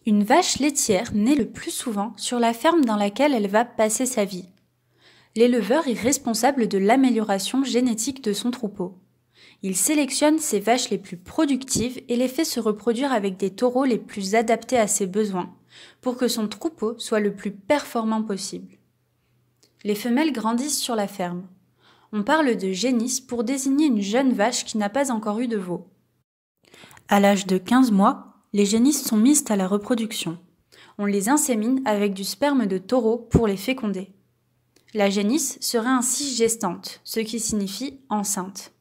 Une vache laitière naît le plus souvent sur la ferme dans laquelle elle va passer sa vie. L'éleveur est responsable de l'amélioration génétique de son troupeau. Il sélectionne ses vaches les plus productives et les fait se reproduire avec des taureaux les plus adaptés à ses besoins, pour que son troupeau soit le plus performant possible. Les femelles grandissent sur la ferme. On parle de génisse pour désigner une jeune vache qui n'a pas encore eu de veau. À l'âge de 15 mois, les génisses sont mises à la reproduction. On les insémine avec du sperme de taureau pour les féconder. La génisse serait ainsi gestante, ce qui signifie enceinte.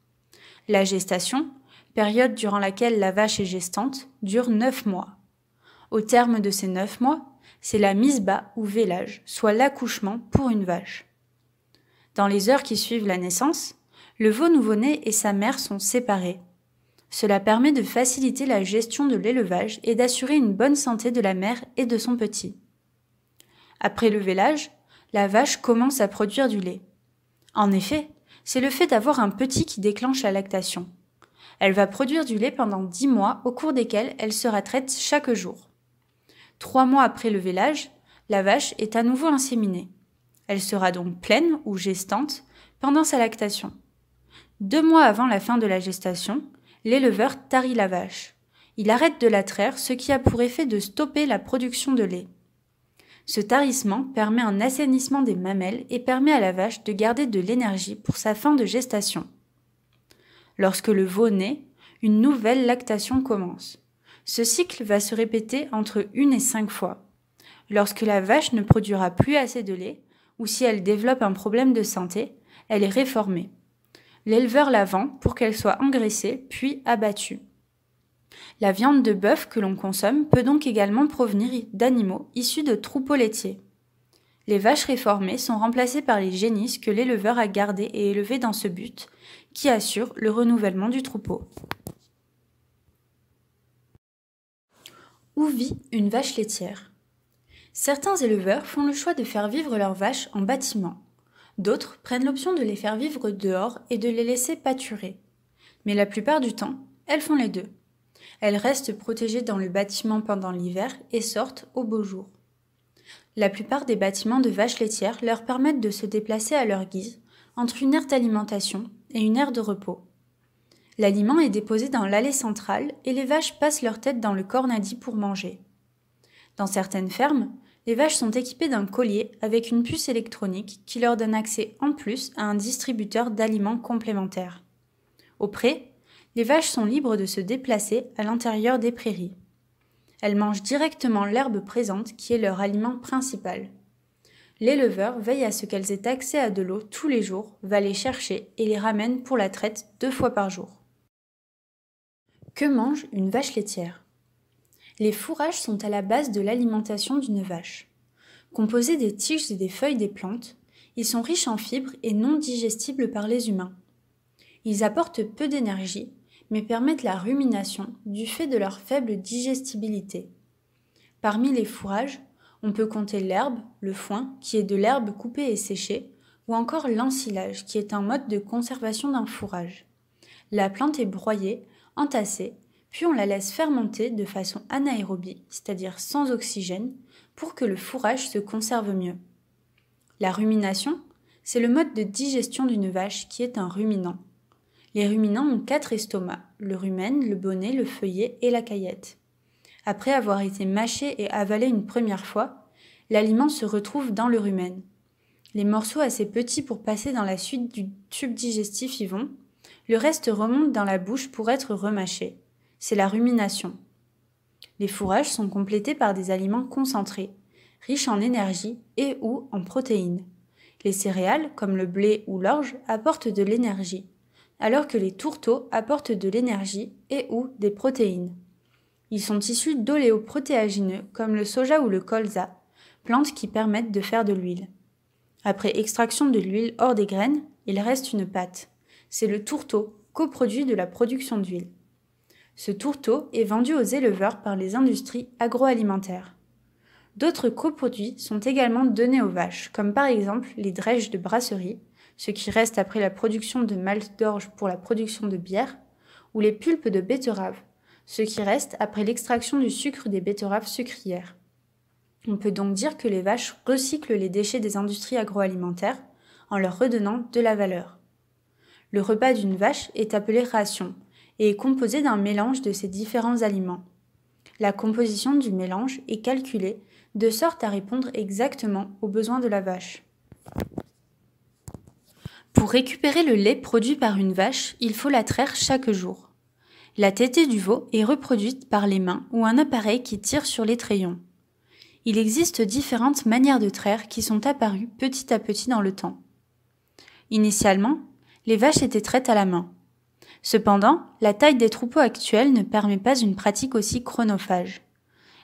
La gestation, période durant laquelle la vache est gestante, dure 9 mois. Au terme de ces 9 mois, c'est la mise bas ou vélage, soit l'accouchement pour une vache. Dans les heures qui suivent la naissance, le veau nouveau-né et sa mère sont séparés. Cela permet de faciliter la gestion de l'élevage et d'assurer une bonne santé de la mère et de son petit. Après le vélage, la vache commence à produire du lait. En effet, c'est le fait d'avoir un petit qui déclenche la lactation. Elle va produire du lait pendant 10 mois au cours desquels elle sera traite chaque jour. 3 mois après le vélage, la vache est à nouveau inséminée. Elle sera donc pleine ou gestante pendant sa lactation. 2 mois avant la fin de la gestation, l'éleveur tarit la vache. Il arrête de la traire, ce qui a pour effet de stopper la production de lait. Ce tarissement permet un assainissement des mamelles et permet à la vache de garder de l'énergie pour sa fin de gestation. Lorsque le veau naît, une nouvelle lactation commence. Ce cycle va se répéter entre 1 et 5 fois. Lorsque la vache ne produira plus assez de lait, ou si elle développe un problème de santé, elle est réformée. L'éleveur la vend pour qu'elle soit engraissée puis abattue. La viande de bœuf que l'on consomme peut donc également provenir d'animaux issus de troupeaux laitiers. Les vaches réformées sont remplacées par les génisses que l'éleveur a gardées et élevées dans ce but, qui assure le renouvellement du troupeau. Où vit une vache laitière ? Certains éleveurs font le choix de faire vivre leurs vaches en bâtiment. D'autres prennent l'option de les faire vivre dehors et de les laisser pâturer. Mais la plupart du temps, elles font les deux. Elles restent protégées dans le bâtiment pendant l'hiver et sortent au beau jour. La plupart des bâtiments de vaches laitières leur permettent de se déplacer à leur guise entre une aire d'alimentation et une aire de repos. L'aliment est déposé dans l'allée centrale et les vaches passent leur tête dans le cornadi pour manger. Dans certaines fermes, les vaches sont équipées d'un collier avec une puce électronique qui leur donne accès en plus à un distributeur d'aliments complémentaires. Au pré, les vaches sont libres de se déplacer à l'intérieur des prairies. Elles mangent directement l'herbe présente qui est leur aliment principal. L'éleveur veille à ce qu'elles aient accès à de l'eau tous les jours, va les chercher et les ramène pour la traite 2 fois par jour. Que mange une vache laitière ? Les fourrages sont à la base de l'alimentation d'une vache. Composés des tiges et des feuilles des plantes, ils sont riches en fibres et non digestibles par les humains. Ils apportent peu d'énergie, mais permettent la rumination du fait de leur faible digestibilité. Parmi les fourrages, on peut compter l'herbe, le foin, qui est de l'herbe coupée et séchée, ou encore l'ensilage, qui est un mode de conservation d'un fourrage. La plante est broyée, entassée, puis on la laisse fermenter de façon anaérobie, c'est-à-dire sans oxygène, pour que le fourrage se conserve mieux. La rumination, c'est le mode de digestion d'une vache qui est un ruminant. Les ruminants ont 4 estomacs, le rumen, le bonnet, le feuillet et la caillette. Après avoir été mâché et avalé une première fois, l'aliment se retrouve dans le rumen. Les morceaux assez petits pour passer dans la suite du tube digestif y vont, le reste remonte dans la bouche pour être remâché. C'est la rumination. Les fourrages sont complétés par des aliments concentrés, riches en énergie et ou en protéines. Les céréales, comme le blé ou l'orge, apportent de l'énergie, alors que les tourteaux apportent de l'énergie et ou des protéines. Ils sont issus d'oléoprotéagineux comme le soja ou le colza, plantes qui permettent de faire de l'huile. Après extraction de l'huile hors des graines, il reste une pâte. C'est le tourteau, coproduit de la production d'huile. Ce tourteau est vendu aux éleveurs par les industries agroalimentaires. D'autres coproduits sont également donnés aux vaches, comme par exemple les drèches de brasserie, ce qui reste après la production de malt d'orge pour la production de bière, ou les pulpes de betterave, ce qui reste après l'extraction du sucre des betteraves sucrières. On peut donc dire que les vaches recyclent les déchets des industries agroalimentaires en leur redonnant de la valeur. Le repas d'une vache est appelé ration et est composé d'un mélange de ces différents aliments. La composition du mélange est calculée de sorte à répondre exactement aux besoins de la vache. Pour récupérer le lait produit par une vache, il faut la traire chaque jour. La tétée du veau est reproduite par les mains ou un appareil qui tire sur les trayons. Il existe différentes manières de traire qui sont apparues petit à petit dans le temps. Initialement, les vaches étaient traites à la main. Cependant, la taille des troupeaux actuels ne permet pas une pratique aussi chronophage.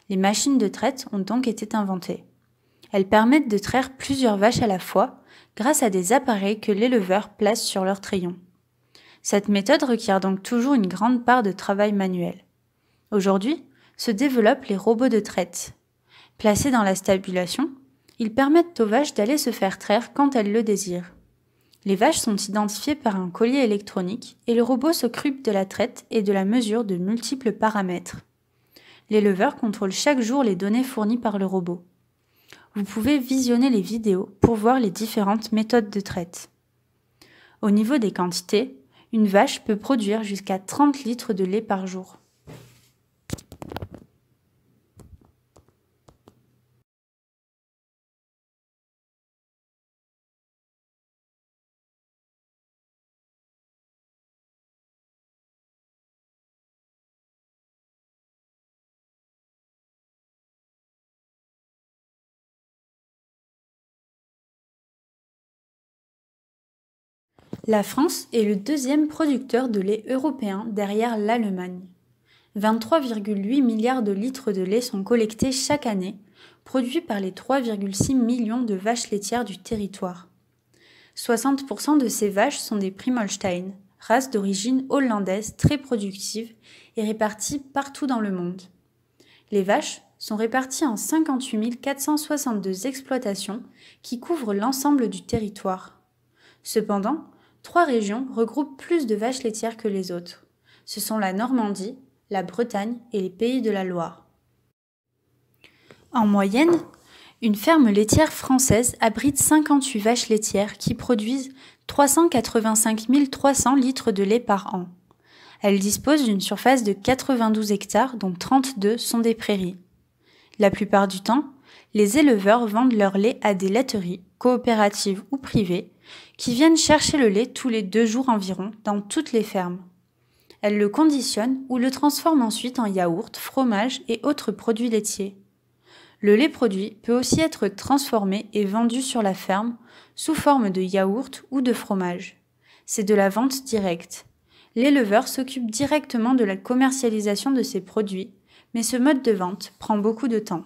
Les machines de traite ont donc été inventées. Elles permettent de traire plusieurs vaches à la fois grâce à des appareils que l'éleveur place sur leurs trayons. Cette méthode requiert donc toujours une grande part de travail manuel. Aujourd'hui, se développent les robots de traite. Placés dans la stabulation, ils permettent aux vaches d'aller se faire traire quand elles le désirent. Les vaches sont identifiées par un collier électronique et le robot s'occupe de la traite et de la mesure de multiples paramètres. L'éleveur contrôle chaque jour les données fournies par le robot. Vous pouvez visionner les vidéos pour voir les différentes méthodes de traite. Au niveau des quantités, une vache peut produire jusqu'à 30 litres de lait par jour. La France est le deuxième producteur de lait européen derrière l'Allemagne. 23,8 milliards de litres de lait sont collectés chaque année, produits par les 3,6 millions de vaches laitières du territoire. 60% de ces vaches sont des Primolstein, race d'origine hollandaise très productive et répartie partout dans le monde. Les vaches sont réparties en 58 462 exploitations qui couvrent l'ensemble du territoire. Cependant, 3 régions regroupent plus de vaches laitières que les autres. Ce sont la Normandie, la Bretagne et les Pays de la Loire. En moyenne, une ferme laitière française abrite 58 vaches laitières qui produisent 385 300 litres de lait par an. Elle dispose d'une surface de 92 hectares dont 32 sont des prairies. La plupart du temps, les éleveurs vendent leur lait à des laiteries, coopératives ou privées, qui viennent chercher le lait tous les 2 jours environ dans toutes les fermes. Elles le conditionnent ou le transforment ensuite en yaourt, fromage et autres produits laitiers. Le lait produit peut aussi être transformé et vendu sur la ferme sous forme de yaourt ou de fromage. C'est de la vente directe. L'éleveur s'occupe directement de la commercialisation de ces produits, mais ce mode de vente prend beaucoup de temps.